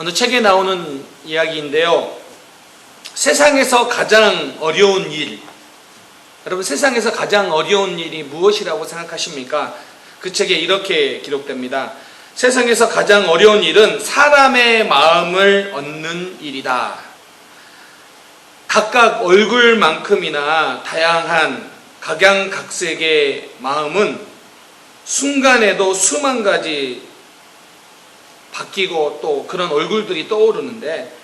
어느 책에 나오는 이야기인데요. 세상에서 가장 어려운 일. 여러분, 세상에서 가장 어려운 일이 무엇이라고 생각하십니까? 그 책에 이렇게 기록됩니다. 세상에서 가장 어려운 일은 사람의 마음을 얻는 일이다. 각각 얼굴만큼이나 다양한 각양각색의 마음은 순간에도 수만 가지 바뀌고 또 그런 얼굴들이 떠오르는데,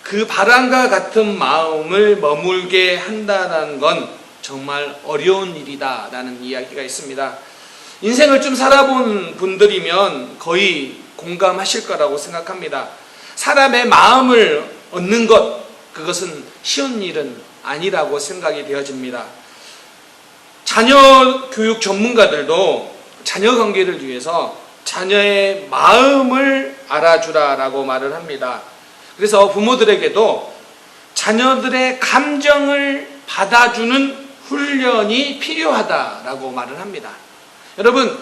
그 바람과 같은 마음을 머물게 한다는 건 정말 어려운 일이다 라는 이야기가 있습니다. 인생을 좀 살아본 분들이면 거의 공감하실 거라고 생각합니다. 사람의 마음을 얻는 것, 그것은 쉬운 일은 아니라고 생각이 되어집니다. 자녀 교육 전문가들도 자녀 관계를 위해서 자녀의 마음을 알아주라라고 말을 합니다. 그래서 부모들에게도 자녀들의 감정을 받아주는 훈련이 필요하다라고 말을 합니다. 여러분,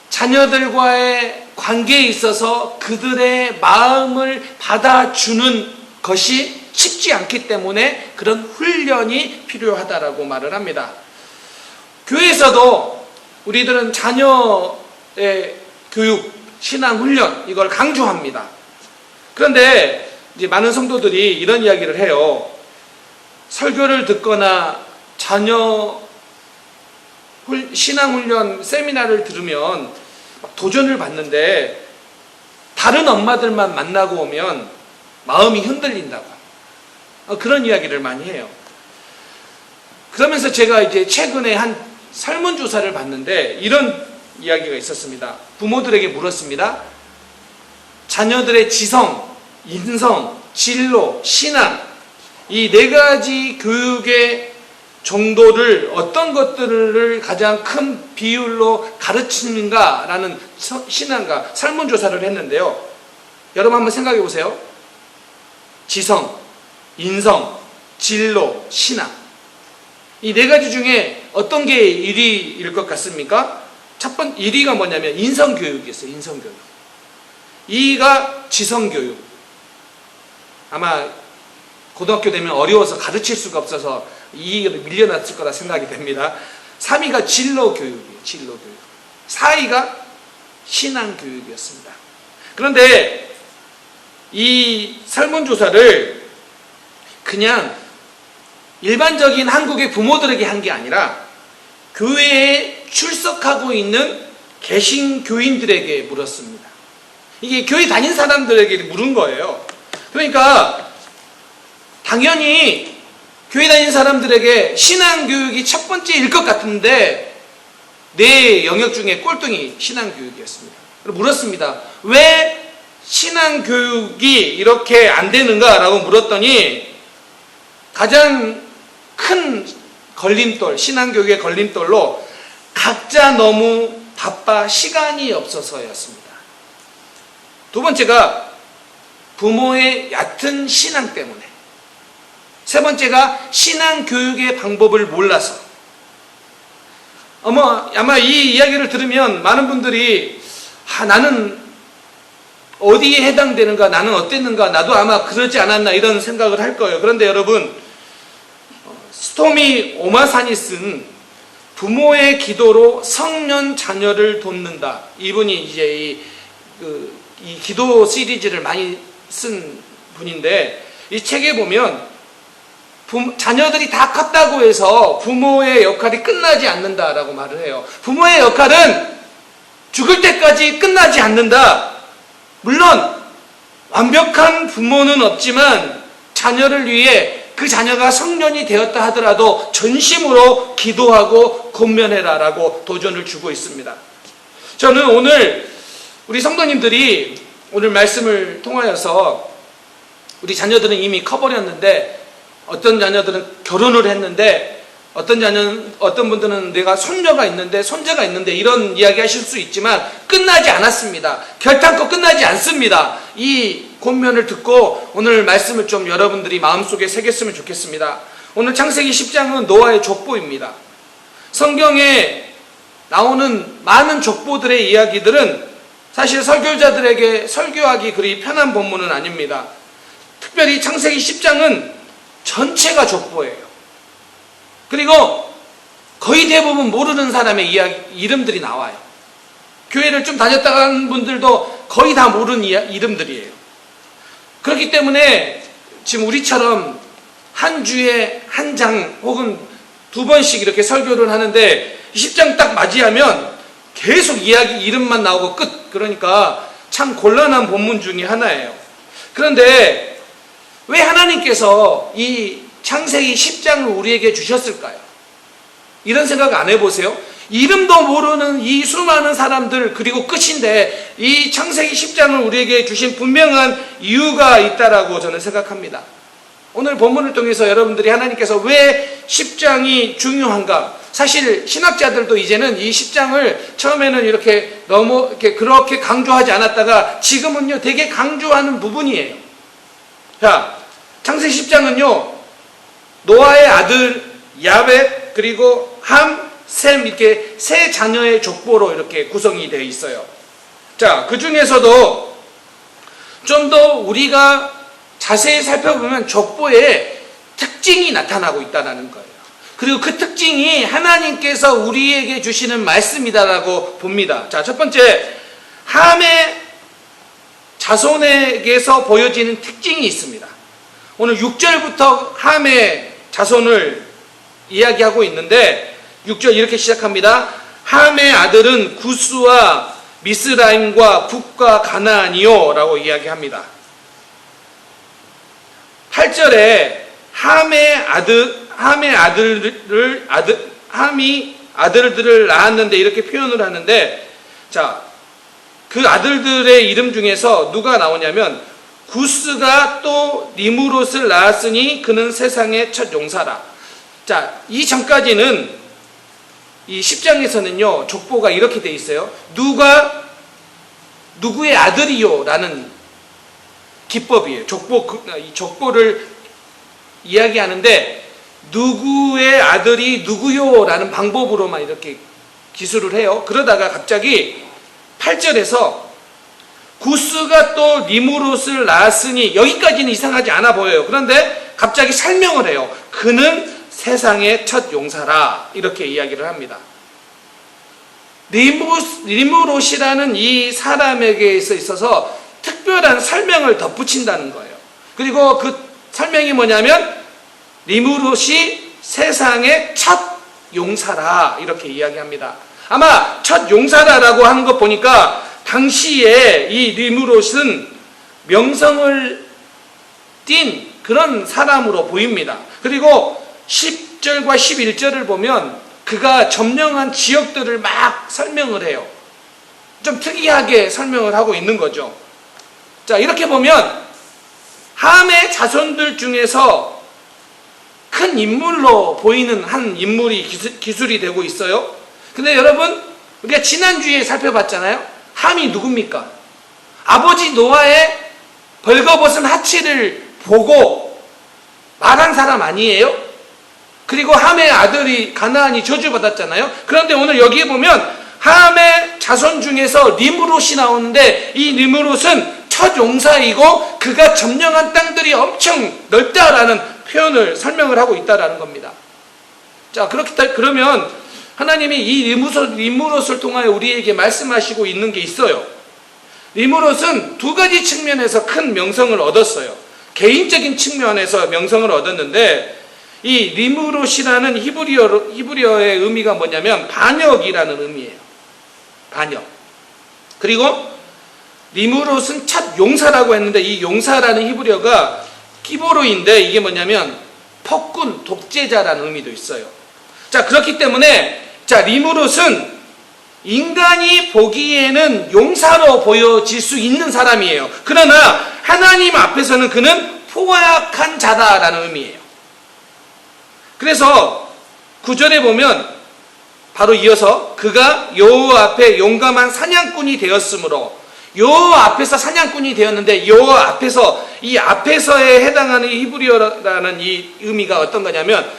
자녀들과의 관계에 있어서 그들의 마음을 받아주는 것이 쉽지 않기 때문에 그런 훈련이 필요하다라고 말을 합니다. 교회에서도 우리들은 자녀의 교육, 신앙 훈련, 이걸 강조합니다. 그런데 이제 많은 성도들이 이런 이야기를 해요. 설교를 듣거나 자녀 신앙훈련 세미나를 들으면 도전을 받는데 다른 엄마들만 만나고 오면 마음이 흔들린다고 그런 이야기를 많이 해요. 그러면서 제가 이제 최근에 한 설문조사를 봤는데 이런 이야기가 있었습니다. 부모들에게 물었습니다. 자녀들의 지성, 인성, 진로, 신앙, 이 네 가지 교육의 정도를 어떤 것들을 가장 큰 비율로 가르치는가라는 신앙가 설문조사를 했는데요. 여러분 한번 생각해 보세요. 지성, 인성, 진로, 신앙, 이 네 가지 중에 어떤 게 1위일 것 같습니까? 첫 번째 1위가 뭐냐면 인성교육이었어요. 인성교육. 2위가 지성교육. 아마 고등학교 되면 어려워서 가르칠 수가 없어서 2위를 밀려났을 거라 생각이 됩니다. 3위가 진로교육이에요. 진로교육. 4위가 신앙교육이었습니다. 그런데 이 설문조사를 그냥 일반적인 한국의 부모들에게 한 게 아니라 교회에 출석하고 있는 개신교인들에게 물었습니다. 이게 교회 다닌 사람들에게 물은 거예요. 그러니까 당연히 교회 다닌 사람들에게 신앙교육이 첫 번째일 것 같은데 네 영역 중에 꼴등이 신앙교육이었습니다. 그래서 물었습니다. 왜 신앙교육이 이렇게 안 되는가라고 물었더니 가장 큰 걸림돌, 신앙교육의 걸림돌로 각자 너무 바빠 시간이 없어서였습니다. 두 번째가 부모의 얕은 신앙 때문에, 세 번째가 신앙교육의 방법을 몰라서. 아마 이 이야기를 들으면 많은 분들이 나는 어디에 해당되는가, 나는 어땠는가, 나도 아마 그러지 않았나 이런 생각을 할 거예요. 그런데 여러분, 스토미 오마산이 쓴 부모의 기도로 성년 자녀를 돕는다. 이분이 이제 이 기도 시리즈를 많이 쓴 분인데, 이 책에 보면 자녀들이 다 컸다고 해서 부모의 역할이 끝나지 않는다라고 말을 해요. 부모의 역할은 죽을 때까지 끝나지 않는다. 물론 완벽한 부모는 없지만 자녀를 위해 그 자녀가 성년이 되었다 하더라도 전심으로 기도하고 권면해라 라고 도전을 주고 있습니다. 저는 오늘 우리 성도님들이 오늘 말씀을 통하여서 우리 자녀들은 이미 커버렸는데, 어떤 자녀들은 결혼을 했는데, 어떤 분들은 내가 손녀가 있는데, 손자가 있는데, 이런 이야기 하실 수 있지만, 끝나지 않았습니다. 결단코 끝나지 않습니다. 이 권면을 듣고 오늘 말씀을 좀 여러분들이 마음속에 새겼으면 좋겠습니다. 오늘 창세기 10장은 노아의 족보입니다. 성경에 나오는 많은 족보들의 이야기들은 사실 설교자들에게 설교하기 그리 편한 본문은 아닙니다. 특별히 창세기 10장은 전체가 족보예요. 그리고 거의 대부분 모르는 사람의 이름들이 나와요. 교회를 좀 다녔다 간 분들도 거의 다 모르는 이름들이에요. 그렇기 때문에 지금 우리처럼 한 주에 한 장 혹은 두 번씩 이렇게 설교를 하는데 10장 딱 맞이하면 계속 이름만 나오고 끝. 그러니까 참 곤란한 본문 중에 하나예요. 그런데 왜 하나님께서 이 창세기 10장을 우리에게 주셨을까요? 이런 생각 안 해보세요? 이름도 모르는 이 수많은 사람들 그리고 끝인데 이 창세기 10장을 우리에게 주신 분명한 이유가 있다라고 저는 생각합니다. 오늘 본문을 통해서 여러분들이 하나님께서 왜 10장이 중요한가? 사실 신학자들도 이제는 이 10장을 처음에는 이렇게 그렇게 강조하지 않았다가 지금은요 되게 강조하는 부분이에요. 자, 창세기 10장은요 노아의 아들 야벳 그리고 함, 셈 이렇게 세 자녀의 족보로 이렇게 구성이 되어 있어요. 자, 그 중에서도 좀 더 우리가 자세히 살펴보면 족보에 특징이 나타나고 있다는 거예요. 그리고 그 특징이 하나님께서 우리에게 주시는 말씀이다라고 봅니다. 자, 첫 번째, 함의 자손에게서 보여지는 특징이 있습니다. 오늘 6절부터 함의 자손을 이야기하고 있는데 6절 이렇게 시작합니다. 함의 아들은 구스와 미스라임과 북과 가나안이요 라고 이야기합니다. 8절에 함이 아들들을 낳았는데 이렇게 표현을 하는데, 자, 그 아들들의 이름 중에서 누가 나오냐면 구스가 또 니무롯을 낳았으니 그는 세상의 첫 용사라. 자, 이 전까지는 이 10장에서는요 족보가 이렇게 돼 있어요. 누구의 아들이요 라는 기법이에요. 족보를 이야기하는데 누구의 아들이 누구요 라는 방법으로만 이렇게 기술을 해요. 그러다가 갑자기 8절에서 구스가 또 니무롯을 낳았으니, 여기까지는 이상하지 않아 보여요. 그런데 갑자기 설명을 해요. 그는 세상의 첫 용사라 이렇게 이야기를 합니다. 니무롯이라는 이 사람에게 있어서 특별한 설명을 덧붙인다는 거예요. 그리고 그 설명이 뭐냐면 니무롯이 세상의 첫 용사라 이렇게 이야기합니다. 아마 첫 용사라라고 하는 거 보니까 당시에 이 니무롯은 명성을 띈 그런 사람으로 보입니다. 그리고 10절과 11절을 보면 그가 점령한 지역들을 막 설명을 해요. 좀 특이하게 설명을 하고 있는 거죠. 자, 이렇게 보면 함의 자손들 중에서 큰 인물로 보이는 한 인물이 기술이 되고 있어요. 근데 여러분, 우리가 지난주에 살펴봤잖아요. 함이 누굽니까? 아버지 노아의 벌거벗은 하체를 보고 말한 사람 아니에요? 그리고 함의 아들이 가나안이 저주받았잖아요. 그런데 오늘 여기에 보면 함의 자손 중에서 니무롯이 나오는데 이 니무롯은 첫 용사이고 그가 점령한 땅들이 엄청 넓다라는 표현을 설명을 하고 있다라는 겁니다. 자, 그러면 하나님이 이 니무롯을 통하여 우리에게 말씀하시고 있는 게 있어요. 니무롯은 두 가지 측면에서 큰 명성을 얻었어요. 개인적인 측면에서 명성을 얻었는데, 이 니무롯이라는 히브리어의 의미가 뭐냐면 반역이라는 의미예요. 반역. 그리고 니무롯은 첫 용사라고 했는데 이 용사라는 히브리어가 기보로인데 이게 뭐냐면 폭군, 독재자라는 의미도 있어요. 자, 그렇기 때문에 니무롯은 인간이 보기에는 용사로 보여질 수 있는 사람이에요. 그러나 하나님 앞에서는 그는 포악한 자다라는 의미예요. 그래서 9절에 보면 바로 이어서 그가 여호와 앞에 용감한 사냥꾼이 되었으므로, 여호와 앞에서 사냥꾼이 되었는데 여호와 앞에서, 이 앞에서에 해당하는 히브리어라는 이 의미가 어떤 거냐면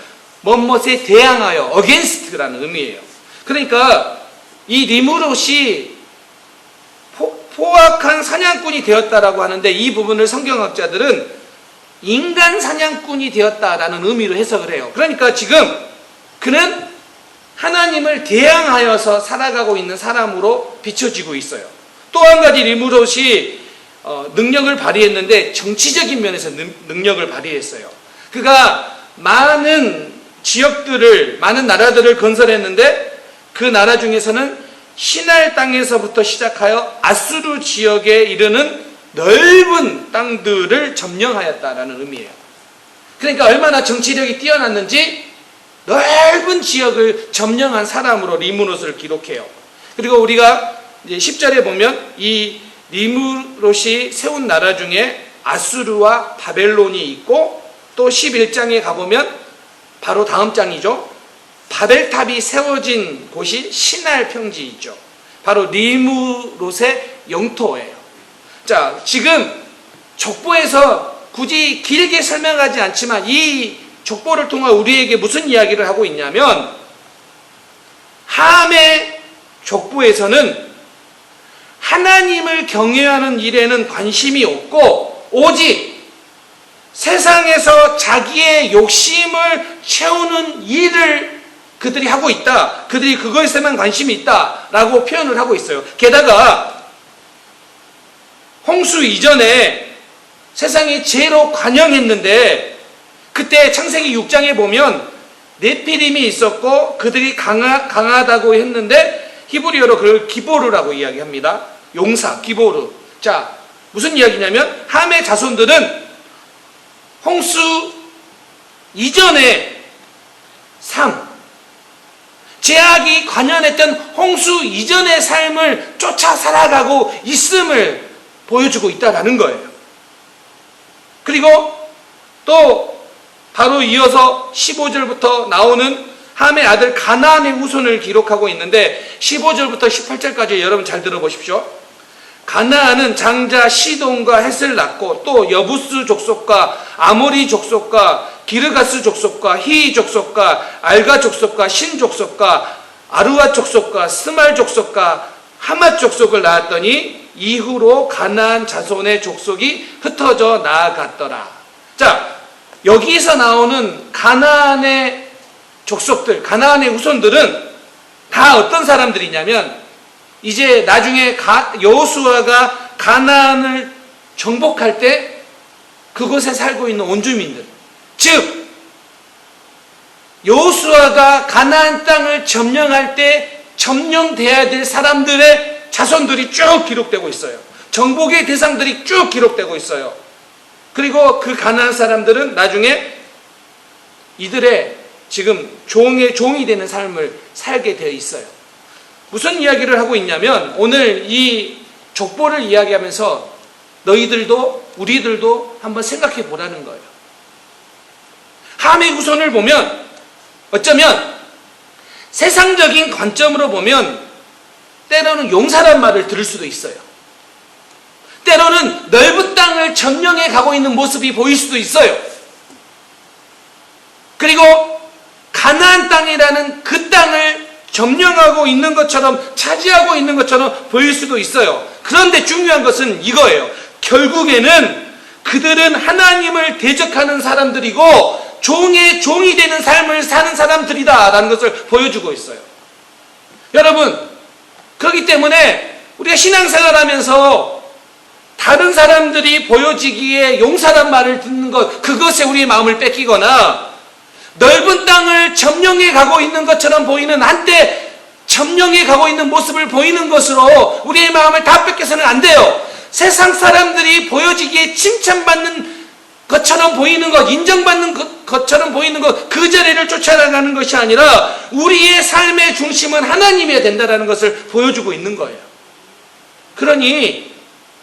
뭐뭇에 대항하여, against라는 의미예요. 그러니까 이 니무롯이 포악한 사냥꾼이 되었다라고 하는데, 이 부분을 성경학자들은 인간 사냥꾼이 되었다라는 의미로 해석을 해요. 그러니까 지금 그는 하나님을 대항하여서 살아가고 있는 사람으로 비춰지고 있어요. 또 한 가지 리므롯이 능력을 발휘했는데 정치적인 면에서 능력을 발휘했어요. 그가 많은 지역들을, 많은 나라들을 건설했는데 그 나라 중에서는 시날 땅에서부터 시작하여 아수르 지역에 이르는 넓은 땅들을 점령하였다라는 의미예요. 그러니까 얼마나 정치력이 뛰어났는지 넓은 지역을 점령한 사람으로 리므롯을 기록해요. 그리고 우리가 이제 10절에 보면 이 리므롯이 세운 나라 중에 아수르와 바벨론이 있고, 또 11장에 가보면 바로 다음 장이죠. 바벨탑이 세워진 곳이 시날 평지 있죠. 바로 리므롯의 영토예요. 자, 지금 족보에서 굳이 길게 설명하지 않지만 이 족보를 통해 우리에게 무슨 이야기를 하고 있냐면, 함의 족보에서는 하나님을 경외하는 일에는 관심이 없고 오직 세상에서 자기의 욕심을 채우는 일을 그들이 하고 있다. 그들이 그것에만 관심이 있다라고 표현을 하고 있어요. 게다가 홍수 이전에 세상이 죄로 관영했는데, 그때 창세기 6장에 보면 네피림이 있었고 그들이 강하다고 했는데 히브리어로 그걸 기보르라고 이야기합니다. 용사, 기보르. 자, 무슨 이야기냐면 함의 자손들은 홍수 이전의 삶, 죄악이 관연했던 홍수 이전의 삶을 쫓아 살아가고 있음을 보여주고 있다는 거예요. 그리고 또 바로 이어서 15절부터 나오는 함의 아들 가나안의 후손을 기록하고 있는데, 15절부터 18절까지 여러분 잘 들어보십시오. 가나안은 장자 시돈과 헷을 낳고 또 여부스 족속과 아모리 족속과 기르가스 족속과 히이 족속과 알가 족속과 신 족속과 아루아 족속과 스말 족속과 하맛 족속을 낳았더니 이후로 가나안 자손의 족속이 흩어져 나아갔더라. 자, 여기서 나오는 가나안의 족속들, 가나안의 후손들은 다 어떤 사람들이냐면, 이제 나중에 여호수아가 가나안을 정복할 때 그곳에 살고 있는 원주민들, 즉 여호수아가 가나안 땅을 점령할 때 점령돼야 될 사람들의 자손들이 쭉 기록되고 있어요. 정복의 대상들이 쭉 기록되고 있어요. 그리고 그 가나안 사람들은 나중에 이들의 지금 종이 되는 삶을 살게 되어 있어요. 무슨 이야기를 하고 있냐면, 오늘 이 족보를 이야기하면서 너희들도 우리들도 한번 생각해 보라는 거예요. 함의 후손을 보면 어쩌면 세상적인 관점으로 보면 때로는 용사란 말을 들을 수도 있어요. 때로는 넓은 땅을 점령해 가고 있는 모습이 보일 수도 있어요. 그리고 가나안 땅이라는 그 땅을 점령하고 있는 것처럼, 차지하고 있는 것처럼 보일 수도 있어요. 그런데 중요한 것은 이거예요. 결국에는 그들은 하나님을 대적하는 사람들이고 종의 종이 되는 삶을 사는 사람들이다라는 것을 보여주고 있어요. 여러분, 그렇기 때문에 우리가 신앙생활하면서 다른 사람들이 보여지기에 용사란 말을 듣는 것, 그것에 우리의 마음을 뺏기거나 넓은 땅을 점령해 가고 있는 것처럼 보이는, 한때 점령해 가고 있는 모습을 보이는 것으로 우리의 마음을 다 뺏겨서는 안 돼요. 세상 사람들이 보여지기에 칭찬받는 것처럼 보이는 것, 인정받는 것처럼 보이는 것, 그 자리를 쫓아나가는 것이 아니라 우리의 삶의 중심은 하나님이어야 된다는 것을 보여주고 있는 거예요. 그러니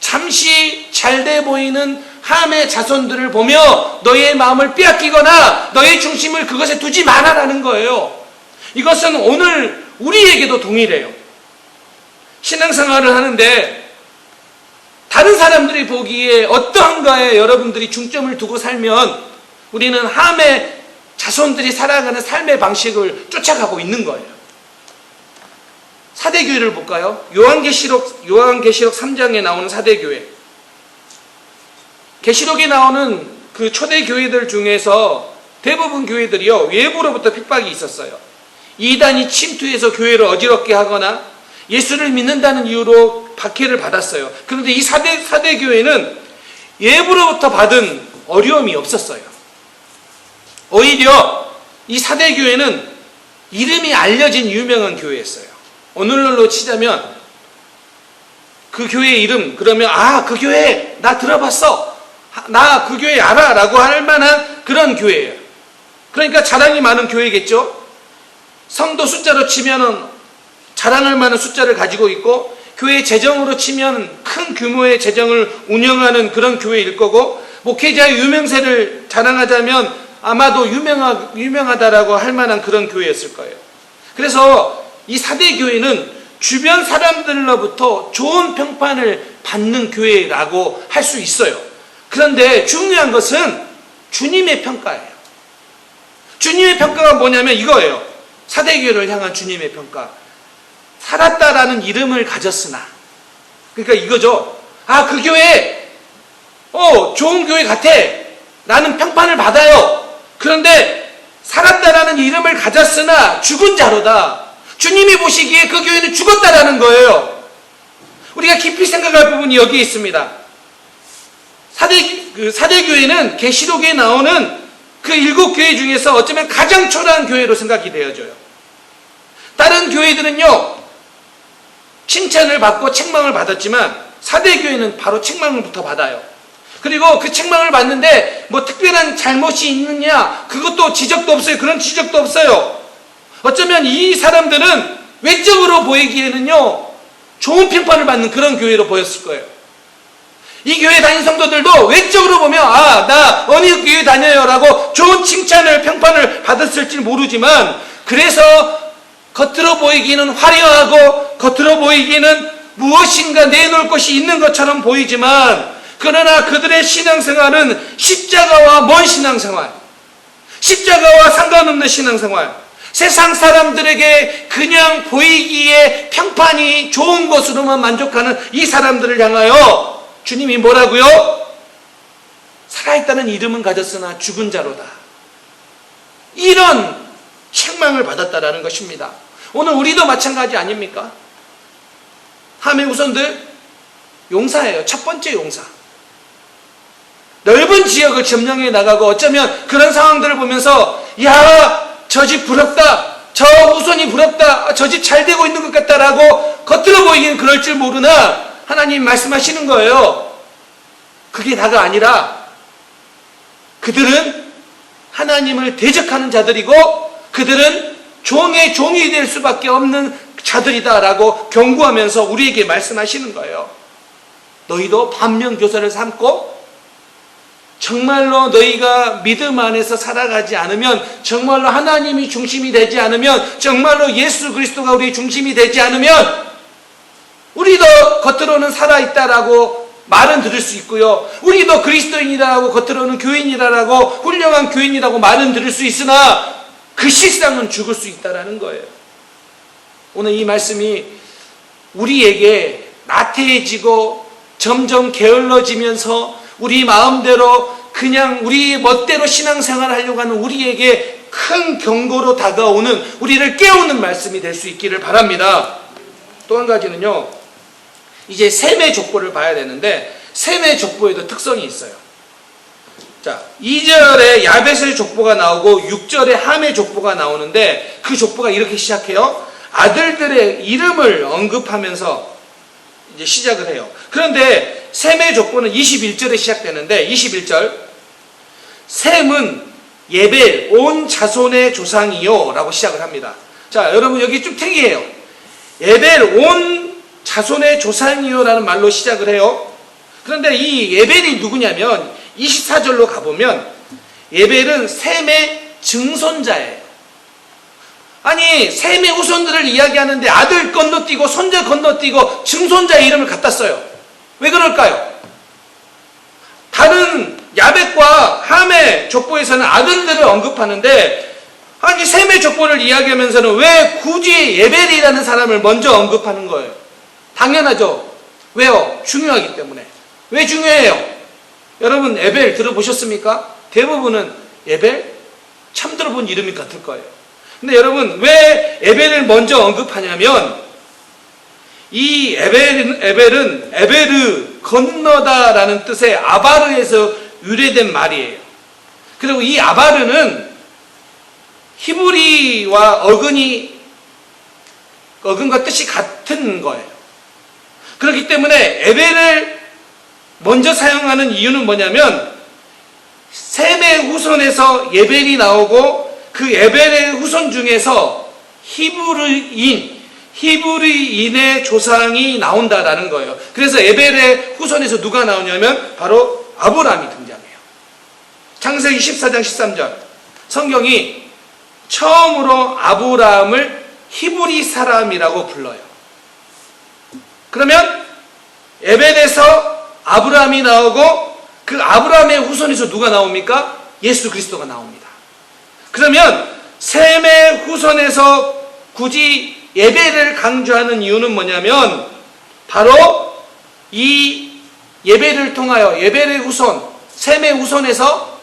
잠시 잘돼 보이는 함의 자손들을 보며 너의 마음을 빼앗기거나 너의 중심을 그것에 두지 말아라는 거예요. 이것은 오늘 우리에게도 동일해요. 신앙생활을 하는데 다른 사람들이 보기에 어떠한가에 여러분들이 중점을 두고 살면 우리는 함의 자손들이 살아가는 삶의 방식을 쫓아가고 있는 거예요. 사대교회를 볼까요? 요한계시록 3장에 나오는 사대교회. 계시록에 나오는 그 초대교회들 중에서 대부분 교회들이요, 외부로부터 핍박이 있었어요. 이단이 침투해서 교회를 어지럽게 하거나 예수를 믿는다는 이유로 박해를 받았어요. 그런데 이 사대교회는 외부로부터 받은 어려움이 없었어요. 오히려 이 사대교회는 이름이 알려진 유명한 교회였어요. 오늘날로 치자면 그 교회 이름, 그러면 그 교회 나 들어봤어, 나 그 교회 알아 라고 할 만한 그런 교회예요. 그러니까 자랑이 많은 교회겠죠. 성도 숫자로 치면은 자랑할 만한 숫자를 가지고 있고, 교회 재정으로 치면 큰 규모의 재정을 운영하는 그런 교회일 거고, 목회자의 유명세를 자랑하자면 아마도 유명하다라고 할 만한 그런 교회였을 거예요. 그래서 이 사대교회는 주변 사람들로부터 좋은 평판을 받는 교회라고 할 수 있어요. 그런데 중요한 것은 주님의 평가예요. 주님의 평가가 뭐냐면 이거예요. 사대교회를 향한 주님의 평가. 살았다라는 이름을 가졌으나, 그러니까 이거죠. 그 교회 좋은 교회 같아 라는 평판을 받아요. 그런데 살았다라는 이름을 가졌으나 죽은 자로다. 주님이 보시기에 그 교회는 죽었다라는 거예요. 우리가 깊이 생각할 부분이 여기에 있습니다. 사대교회는 계시록에 나오는 그 7교회 중에서 어쩌면 가장 초라한 교회로 생각이 되어져요. 다른 교회들은요, 칭찬을 받고 책망을 받았지만 사대교회는 바로 책망을부터 받아요. 그리고 그 책망을 받는데 뭐 특별한 잘못이 있느냐, 그것도 지적도 없어요. 그런 지적도 없어요. 어쩌면 이 사람들은 외적으로 보이기에는요, 좋은 평판을 받는 그런 교회로 보였을 거예요. 이 교회 다닌 성도들도 외적으로 보면 나 어느 교회 다녀요 라고 좋은 칭찬을, 평판을 받았을지 모르지만, 그래서 겉으로 보이기는 화려하고 겉으로 보이기는 무엇인가 내놓을 것이 있는 것처럼 보이지만, 그러나 그들의 신앙생활은 십자가와 먼 신앙생활, 십자가와 상관없는 신앙생활, 세상 사람들에게 그냥 보이기에 평판이 좋은 것으로만 만족하는 이 사람들을 향하여 주님이 뭐라고요? 살아있다는 이름은 가졌으나 죽은 자로다. 이런 책망을 받았다라는 것입니다. 오늘 우리도 마찬가지 아닙니까? 함의 후손들 용사예요. 첫 번째 용사. 넓은 지역을 점령해 나가고, 어쩌면 그런 상황들을 보면서 저 집 부럽다, 저 후손이 부럽다, 저 집 잘 되고 있는 것 같다라고 겉으로 보이기는 그럴 줄 모르나 하나님 말씀하시는 거예요. 그게 다가 아니라 그들은 하나님을 대적하는 자들이고 그들은 종의 종이 될 수밖에 없는 자들이다라고 경고하면서 우리에게 말씀하시는 거예요. 너희도 반면교사를 삼고 정말로 너희가 믿음 안에서 살아가지 않으면, 정말로 하나님이 중심이 되지 않으면, 정말로 예수 그리스도가 우리의 중심이 되지 않으면 우리도 겉으로는 살아있다라고 말은 들을 수 있고요, 우리도 그리스도인이라고 겉으로는 교인이라고, 훌륭한 교인이라고 말은 들을 수 있으나 그 실상은 죽을 수 있다라는 거예요. 오늘 이 말씀이 우리에게 나태해지고 점점 게을러지면서 우리 마음대로 그냥 우리 멋대로 신앙생활을 하려고 하는 우리에게 큰 경고로 다가오는, 우리를 깨우는 말씀이 될 수 있기를 바랍니다. 또 한 가지는요, 이제 셈의 족보를 봐야 되는데, 셈의 족보에도 특성이 있어요. 자, 2절에 야벳의 족보가 나오고 6절에 함의 족보가 나오는데, 그 족보가 이렇게 시작해요. 아들들의 이름을 언급하면서 이제 시작을 해요. 그런데 셈의 족보는 21절에 시작되는데, 21절, 셈은 예벨 온 자손의 조상이요 라고 시작을 합니다. 자, 여러분 여기 좀 특이해요. 예벨 온 자손의 조상이요 라는 말로 시작을 해요. 그런데 이 예벨이 누구냐면 24절로 가보면 예벨은 셈의 증손자예요. 아니, 셈의 후손들을 이야기하는데 아들 건너뛰고 손자 건너뛰고 증손자의 이름을 갖다 써요. 왜 그럴까요? 다른 야벳과 함의 족보에서는 아들들을 언급하는데 아니, 셈의 족보를 이야기하면서는 왜 굳이 에벨이라는 사람을 먼저 언급하는 거예요? 당연하죠. 왜요? 중요하기 때문에. 왜 중요해요? 여러분, 에벨 들어보셨습니까? 대부분은 에벨? 처음 들어본 이름이 같을 거예요. 근데 여러분, 왜 에벨을 먼저 언급하냐면, 이 에벨은 에베르, 건너다라는 뜻의 아바르에서 유래된 말이에요. 그리고 이 아바르는 히브리와 어근과 뜻이 같은 거예요. 그렇기 때문에 에벨을 먼저 사용하는 이유는 뭐냐면, 셈의 후손에서 에벨이 나오고 그 에벨의 후손 중에서 히브리인의 조상이 나온다라는 거예요. 그래서 에벨의 후손에서 누가 나오냐면 바로 아브라함이 등장해요. 창세기 14장 13절 성경이 처음으로 아브라함을 히브리 사람이라고 불러요. 그러면 에벨에서 아브라함이 나오고 그 아브라함의 후손에서 누가 나옵니까? 예수 그리스도가 나옵니다. 그러면 셈의 후손에서 굳이 에벨을 강조하는 이유는 뭐냐면 바로 이 에벨을 통하여 에벨의 후손, 셈의 후손에서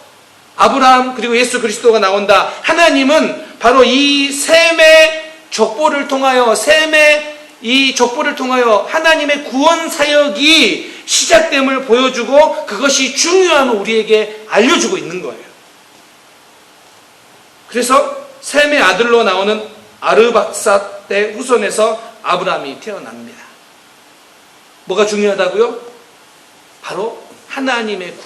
아브라함 그리고 예수 그리스도가 나온다. 하나님은 바로 이 셈의 족보를 통하여 이 족보를 통하여 하나님의 구원 사역이 시작됨을 보여주고 그것이 중요함을 우리에게 알려주고 있는 거예요. 그래서 셈의 아들로 나오는 아르박삿의 후손에서 아브라함이 태어납니다. 뭐가 중요하다고요? 바로 하나님의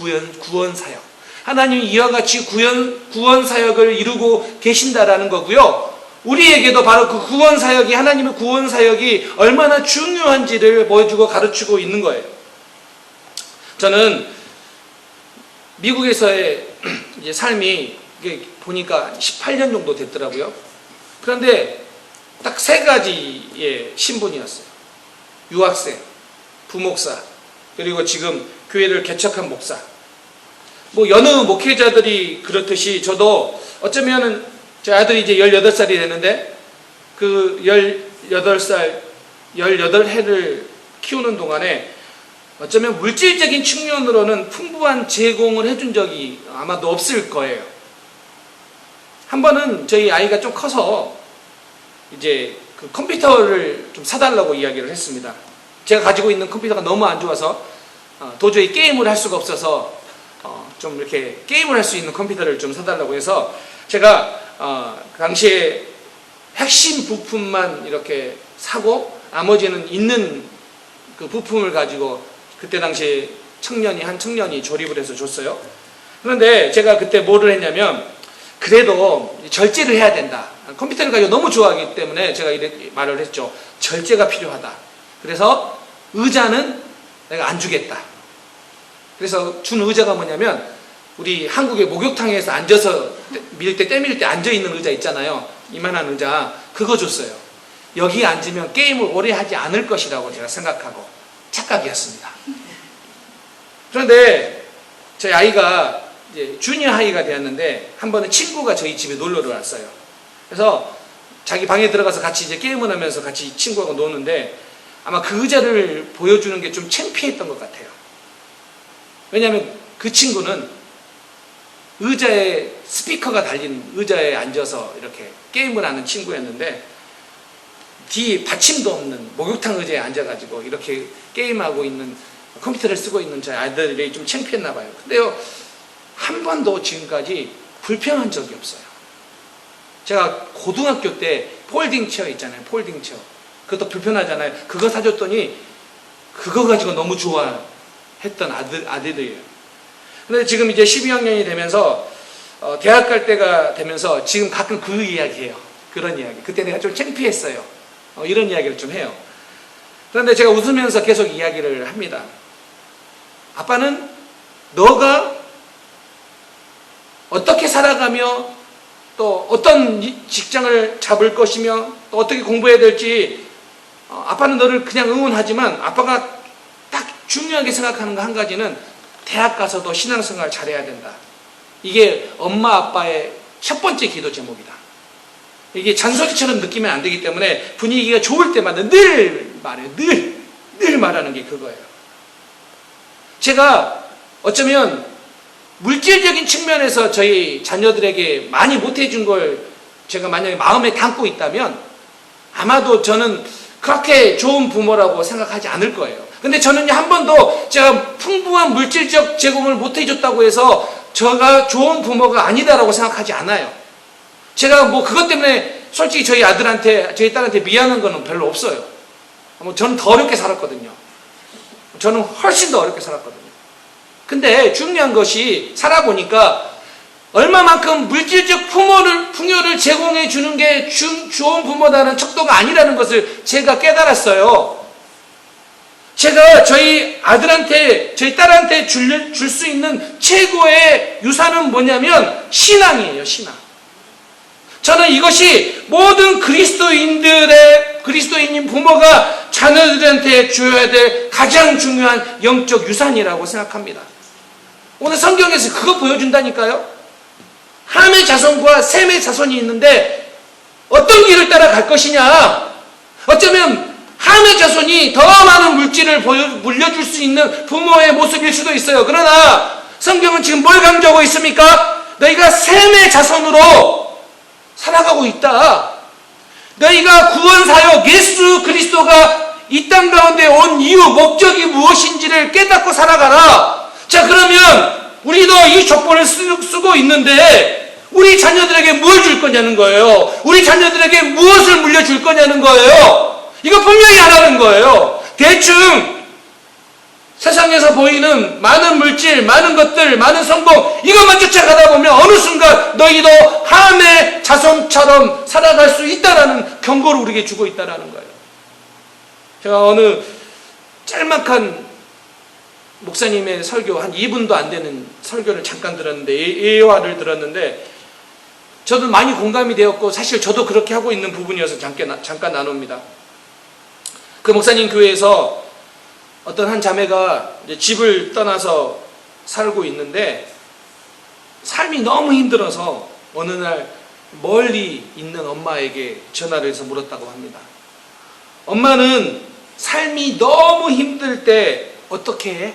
구원 사역. 하나님이 이와 같이 구원 사역을 이루고 계신다라는 거고요. 우리에게도 바로 그 구원 사역이, 하나님의 구원 사역이 얼마나 중요한지를 보여주고 가르치고 있는 거예요. 저는 미국에서의 이제 삶이 보니까 18년 정도 됐더라고요. 그런데 딱 3가지의 신분이었어요. 유학생, 부목사, 그리고 지금 교회를 개척한 목사. 뭐 여느 목회자들이 그렇듯이 저도 어쩌면은 제 아들이 이제 18살이 되는데 그 18해를 키우는 동안에 어쩌면 물질적인 측면으로는 풍부한 제공을 해준 적이 아마도 없을 거예요. 한 번은 저희 아이가 좀 커서 이제 그 컴퓨터를 좀 사달라고 이야기를 했습니다. 제가 가지고 있는 컴퓨터가 너무 안 좋아서 도저히 게임을 할 수가 없어서 좀 이렇게 게임을 할 수 있는 컴퓨터를 좀 사달라고 해서 제가 당시에 핵심 부품만 이렇게 사고 나머지는 있는 그 부품을 가지고 그때 당시에 한 청년이 조립을 해서 줬어요. 그런데 제가 그때 뭐를 했냐면 그래도 절제를 해야 된다. 컴퓨터를 가지고 너무 좋아하기 때문에 제가 이렇게 말을 했죠. 절제가 필요하다. 그래서 의자는 내가 안 주겠다. 그래서 준 의자가 뭐냐면 우리 한국의 목욕탕에서 앉아서 때밀 때 앉아있는 의자 있잖아요. 이만한 의자. 그거 줬어요. 여기 앉으면 게임을 오래 하지 않을 것이라고 제가 생각하고 착각이었습니다. 그런데 저희 아이가 이제 주니어 하이가 되었는데 한 번은 친구가 저희 집에 놀러를 왔어요. 그래서 자기 방에 들어가서 같이 이제 게임을 하면서 같이 친구하고 노는데 아마 그 의자를 보여주는 게 좀 창피했던 것 같아요. 왜냐하면 그 친구는 의자에 스피커가 달린 의자에 앉아서 이렇게 게임을 하는 친구였는데 뒤에 받침도 없는 목욕탕 의자에 앉아가지고 이렇게 게임하고 있는 컴퓨터를 쓰고 있는 저희 아이들이 좀 창피했나 봐요. 근데요, 한 번도 지금까지 불평한 적이 없어요. 제가 고등학교 때 폴딩 체어 있잖아요. 폴딩 체어. 그것도 불편하잖아요. 그거 사줬더니 그거 가지고 너무 좋아했던 아들이에요. 근데 지금 이제 12학년이 되면서 대학 갈 때가 되면서 지금 가끔 그 이야기해요. 그런 이야기. 그때 내가 좀 창피했어요. 이런 이야기를 좀 해요. 그런데 제가 웃으면서 계속 이야기를 합니다. 아빠는 너가 어떻게 살아가며 또 어떤 직장을 잡을 것이며 또 어떻게 공부해야 될지 아빠는 너를 그냥 응원하지만 아빠가 딱 중요하게 생각하는 거 한 가지는 대학 가서도 신앙생활 잘해야 된다. 이게 엄마 아빠의 첫 번째 기도 제목이다. 이게 잔소리처럼 느끼면 안 되기 때문에 분위기가 좋을 때마다 늘 말해요. 늘 말하는 게 그거예요. 제가 어쩌면 물질적인 측면에서 저희 자녀들에게 많이 못해준 걸 제가 만약에 마음에 담고 있다면 아마도 저는 그렇게 좋은 부모라고 생각하지 않을 거예요. 근데 저는 한 번도 제가 풍부한 물질적 제공을 못해줬다고 해서 제가 좋은 부모가 아니다라고 생각하지 않아요. 제가 뭐 그것 때문에 솔직히 저희 아들한테, 저희 딸한테 미안한 거는 별로 없어요. 저는 더 어렵게 살았거든요. 저는 훨씬 더 어렵게 살았거든요. 근데 중요한 것이 살아보니까 얼마만큼 물질적 풍요를 제공해 주는 게 좋은 부모다는 척도가 아니라는 것을 제가 깨달았어요. 제가 저희 아들한테, 저희 딸한테 줄 수 있는 최고의 유산은 뭐냐면 신앙이에요, 신앙. 저는 이것이 모든 그리스도인인 부모가 자녀들한테 줘야 될 가장 중요한 영적 유산이라고 생각합니다. 오늘 성경에서 그거 보여준다니까요. 함의 자손과 셈의 자손이 있는데 어떤 길을 따라갈 것이냐. 어쩌면 함의 자손이 더 많은 물질을 물려줄 수 있는 부모의 모습일 수도 있어요. 그러나 성경은 지금 뭘 강조하고 있습니까? 너희가 셈의 자손으로 살아가고 있다. 너희가 구원사역 예수 그리스도가 이 땅 가운데 온 이유, 목적이 무엇인지를 깨닫고 살아가라. 자, 그러면 우리도 이 족보를 쓰고 있는데 우리 자녀들에게 뭘 줄 거냐는 거예요. 우리 자녀들에게 무엇을 물려줄 거냐는 거예요. 이거 분명히 하라는 거예요. 대충 세상에서 보이는 많은 물질, 많은 것들, 많은 성공, 이것만 쫓아가다 보면 어느 순간 너희도 함의 자손처럼 살아갈 수 있다라는 경고를 우리에게 주고 있다라는 거예요. 제가 어느 짤막한 목사님의 설교, 한 2분도 안 되는 설교를 잠깐 들었는데, 예화를 들었는데, 저도 많이 공감이 되었고, 사실 저도 그렇게 하고 있는 부분이어서 잠깐 나눕니다. 그 목사님 교회에서 어떤 한 자매가 이제 집을 떠나서 살고 있는데 삶이 너무 힘들어서 어느 날 멀리 있는 엄마에게 전화를 해서 물었다고 합니다. 엄마는 삶이 너무 힘들 때 어떻게 해?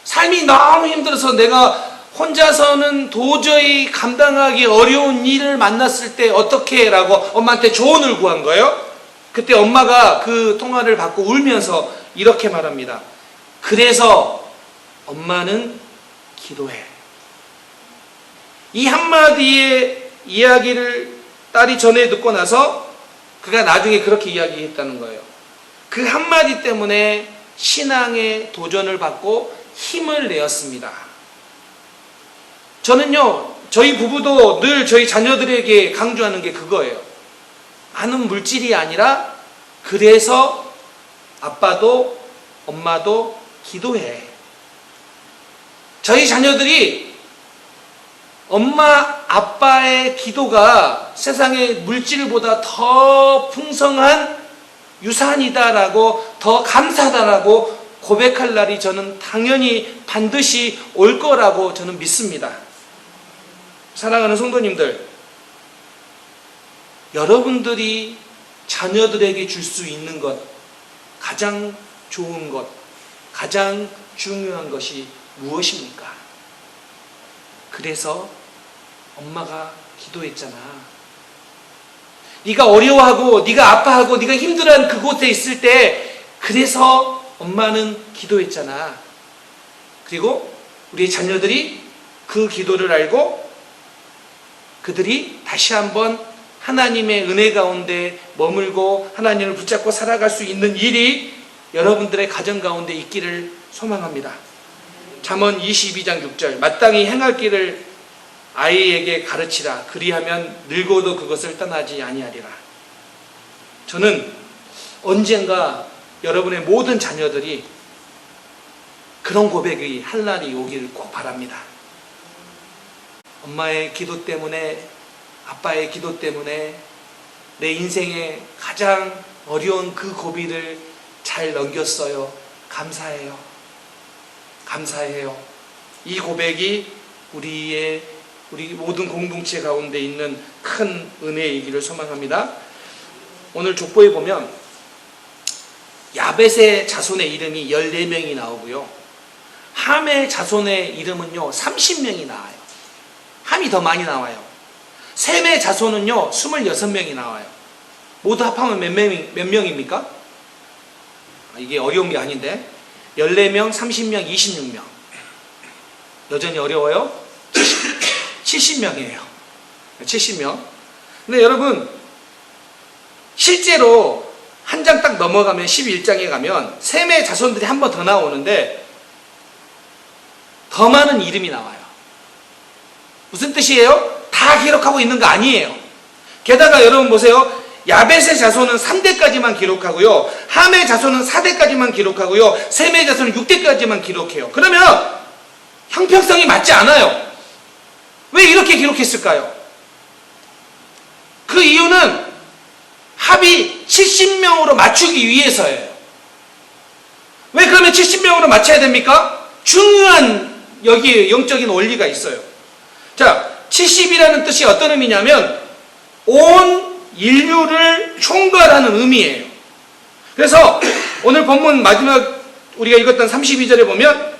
삶이 너무 힘들어서 내가 혼자서는 도저히 감당하기 어려운 일을 만났을 때 어떻게 해? 라고 엄마한테 조언을 구한 거예요. 그때 엄마가 그 통화를 받고 울면서 이렇게 말합니다. 그래서 엄마는 기도해. 이 한마디의 이야기를 딸이 전해 듣고 나서 그가 나중에 그렇게 이야기했다는 거예요. 그 한마디 때문에 신앙의 도전을 받고 힘을 내었습니다. 저는요, 저희 부부도 늘 저희 자녀들에게 강조하는 게 그거예요. 많은 물질이 아니라 그래서 아빠도 엄마도 기도해. 저희 자녀들이 엄마 아빠의 기도가 세상의 물질보다 더 풍성한 유산이다라고, 더 감사하다라고 고백할 날이 저는 당연히 반드시 올 거라고 저는 믿습니다. 사랑하는 성도님들, 여러분들이 자녀들에게 줄 수 있는 것, 가장 좋은 것, 가장 중요한 것이 무엇입니까? 그래서 엄마가 기도했잖아. 네가 어려워하고 네가 아파하고 네가 힘들어하는 그곳에 있을 때 그래서 엄마는 기도했잖아. 그리고 우리 자녀들이 그 기도를 알고 그들이 다시 한번 하나님의 은혜 가운데 머물고 하나님을 붙잡고 살아갈 수 있는 일이 여러분들의 가정 가운데 있기를 소망합니다. 잠언 22장 6절 마땅히 행할 길을 아이에게 가르치라. 그리하면 늙어도 그것을 떠나지 아니하리라. 저는 언젠가 여러분의 모든 자녀들이 그런 고백이 할 날이 오기를 꼭 바랍니다. 엄마의 기도 때문에, 아빠의 기도 때문에 내 인생의 가장 어려운 그 고비를 잘 넘겼어요. 감사해요. 감사해요. 이 고백이 우리 모든 공동체 가운데 있는 큰 큰 은혜이기를 소망합니다. 오늘 족보에 보면 야벳의 자손의 이름이 14명이 나오고요. 함의 자손의 이름은요 30명이 나와요. 함이 더 많이 나와요. 셈의 자손은요 26명이 나와요. 모두 합하면 몇 명입니까? 이게 어려운 게 아닌데 14명, 30명, 26명. 여전히 어려워요? 70명이에요. 70명. 근데 여러분 실제로 한 장 딱 넘어가면 11장에 가면 셈의 자손들이 한 번 더 나오는데 더 많은 이름이 나와요. 무슨 뜻이에요? 다 기록하고 있는 거 아니에요. 게다가 여러분 보세요. 야벳의 자손은 3대까지만 기록하고요. 함의 자손은 4대까지만 기록하고요. 셈의 자손은 6대까지만 기록해요. 그러면 형평성이 맞지 않아요. 왜 이렇게 기록했을까요? 그 이유는 합이 70명으로 맞추기 위해서예요. 왜 그러면 70명으로 맞춰야 됩니까? 중요한 여기 영적인 원리가 있어요. 자, 70이라는 뜻이 어떤 의미냐면 온 인류를 총괄하는 의미예요. 그래서 오늘 본문 마지막 우리가 읽었던 32절에 보면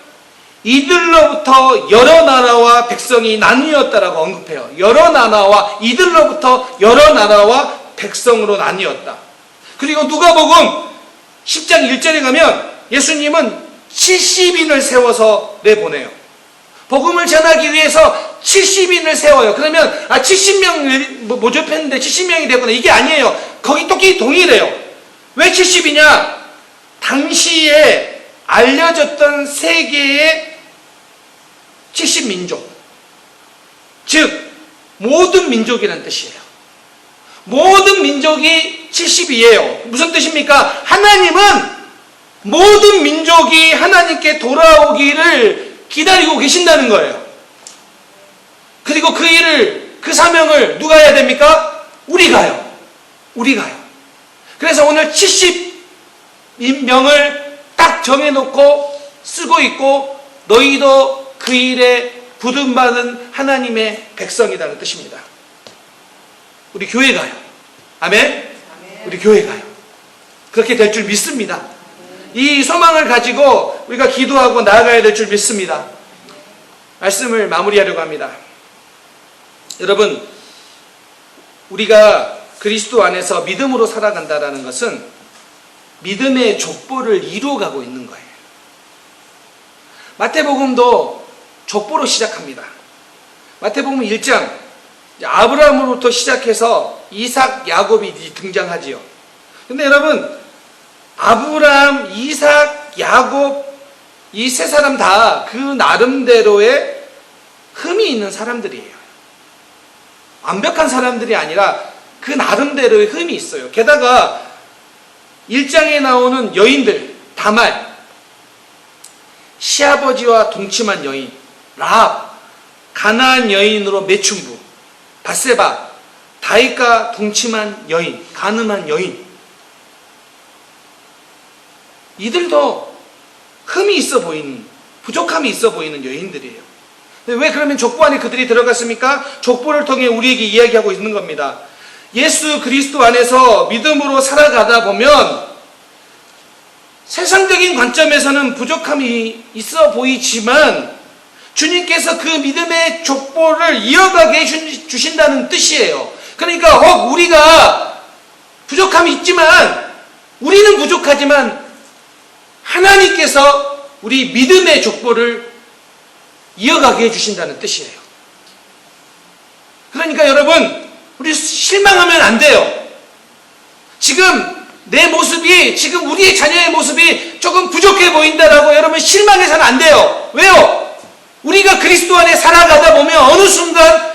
이들로부터 여러 나라와 백성이 나뉘었다라고 언급해요. 여러 나라와 이들로부터 여러 나라와 백성으로 나뉘었다. 그리고 누가복음 10장 1절에 가면 예수님은 70인을 세워서 내보내요. 복음을 전하기 위해서 70인을 세워요. 그러면 70명 모집했는데 70명이 되거나 이게 아니에요. 거기 똑같이 동일해요. 왜 70이냐? 당시에 알려졌던 세계의 70민족, 즉 모든 민족이라는 뜻이에요. 모든 민족이 70이에요. 무슨 뜻입니까? 하나님은 모든 민족이 하나님께 돌아오기를 기다리고 계신다는 거예요. 그리고 그 일을, 그 사명을 누가 해야 됩니까? 우리가요. 우리가요. 그래서 오늘 70명을 딱 정해놓고 쓰고 있고 너희도 그 일에 부름받은 하나님의 백성이라는 뜻입니다. 우리 교회 가요. 아멘? 우리 교회 가요. 그렇게 될 줄 믿습니다. 이 소망을 가지고 우리가 기도하고 나아가야 될 줄 믿습니다. 말씀을 마무리하려고 합니다. 여러분, 우리가 그리스도 안에서 믿음으로 살아간다는 것은 믿음의 족보를 이루어가고 있는 거예요. 마태복음도 족보로 시작합니다. 마태복음 1장 아브라함으로부터 시작해서 이삭, 야곱이 등장하지요. 근데 여러분, 아브라함, 이삭, 야곱 이 세 사람 다 그 나름대로의 흠이 있는 사람들이에요. 완벽한 사람들이 아니라 그 나름대로의 흠이 있어요. 게다가 1장에 나오는 여인들, 다말, 시아버지와 동침한 여인, 라합, 가나안 여인으로 매춘부, 바세바, 다윗과 동침한 여인, 간음한 여인, 이들도 흠이 있어 보이는, 부족함이 있어 보이는 여인들이에요. 왜 그러면 족보 안에 그들이 들어갔습니까? 족보를 통해 우리에게 이야기하고 있는 겁니다. 예수 그리스도 안에서 믿음으로 살아가다 보면 세상적인 관점에서는 부족함이 있어 보이지만 주님께서 그 믿음의 족보를 이어가게 해주신다는 뜻이에요. 그러니까 우리가 부족함이 있지만, 우리는 부족하지만 하나님께서 우리 믿음의 족보를 이어가게 해주신다는 뜻이에요. 그러니까 여러분, 우리 실망하면 안 돼요. 지금 내 모습이, 지금 우리의 자녀의 모습이 조금 부족해 보인다라고 여러분 실망해서는 안 돼요. 왜요? 우리가 그리스도 안에 살아가다 보면 어느 순간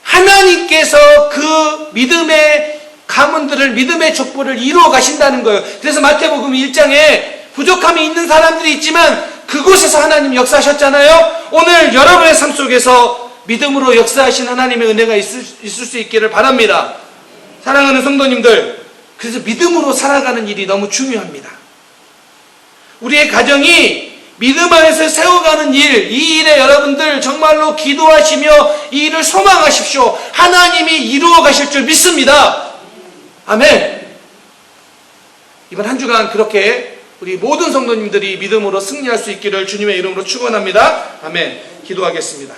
하나님께서 그 믿음의 가문들을, 믿음의 족보를 이루어 가신다는 거예요. 그래서 마태복음 1장에 부족함이 있는 사람들이 있지만 그곳에서 하나님 역사하셨잖아요. 오늘 여러분의 삶 속에서 믿음으로 역사하신 하나님의 은혜가 있을 수 있기를 바랍니다. 사랑하는 성도님들, 그래서 믿음으로 살아가는 일이 너무 중요합니다. 우리의 가정이 믿음 안에서 세워가는 일, 이 일에 여러분들 정말로 기도하시며 이 일을 소망하십시오. 하나님이 이루어 가실 줄 믿습니다. 아멘. 이번 한 주간 그렇게 우리 모든 성도님들이 믿음으로 승리할 수 있기를 주님의 이름으로 축원합니다. 아멘. 기도하겠습니다.